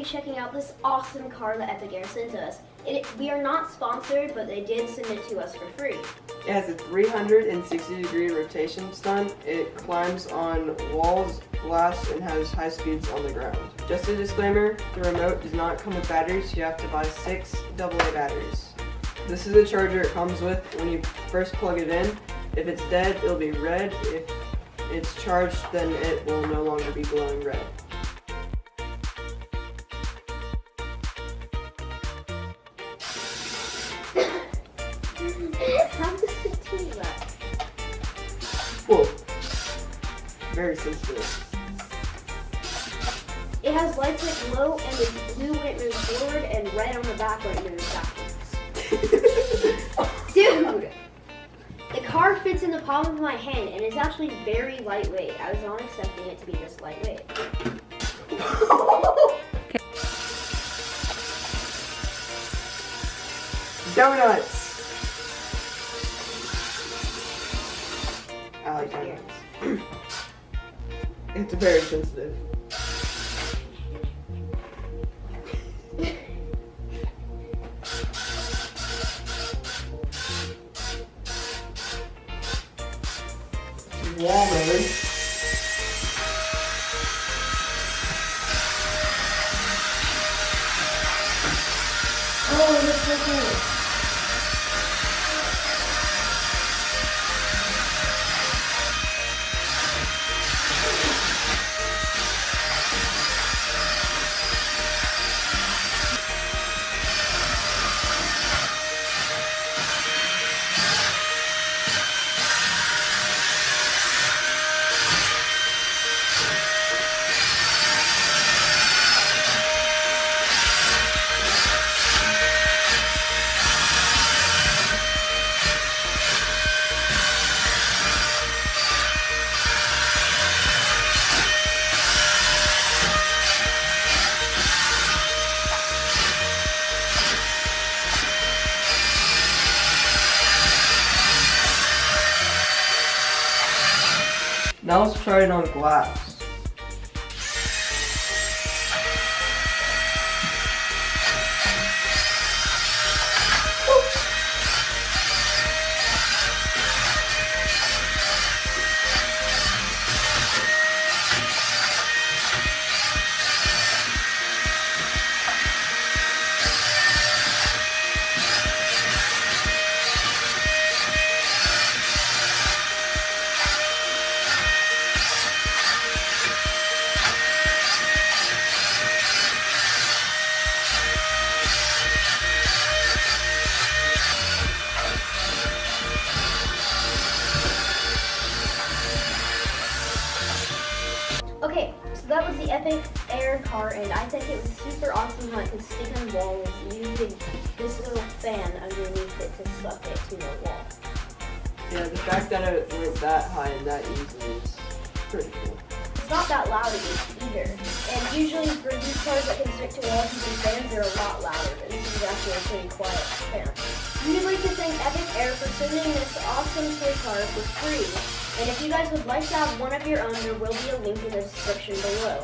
checking out this awesome car that Epoch Air sent to us. We are not sponsored, but they did send it to us for free. It has a 360-degree rotation stunt. It climbs on walls, glass, and has high speeds on the ground. Just a disclaimer, the remote does not come with batteries. You have to buy 6 AA batteries. This is the charger it comes with when you first plug it in. If it's dead, it'll be red. If it's charged, then it will no longer be glowing red. How does it do that? Whoa. Very sensitive. It has lights that glow and is blue when it moves forward and red on the back when it moves backwards. Dude! The car fits in the palm of my hand and it's actually very lightweight. I was not expecting it to be this lightweight. Donuts! I like donuts. It's very sensitive. Water. Oh, that's so cool. Now let's try it on glass. Okay, so that was the Epoch Air car, and I think it was super awesome how it could stick on walls using this little fan underneath it to suck it to the wall. Yeah, the fact that it went that high and that easily is pretty cool. It's not that loud either, and usually for these cars that can stick to walls using fans, they're a lot louder, but this is actually a pretty quiet fan. We'd like to thank Epoch Air for sending this awesome toy car for free. And if you guys would like to have one of your own, there will be a link in the description below.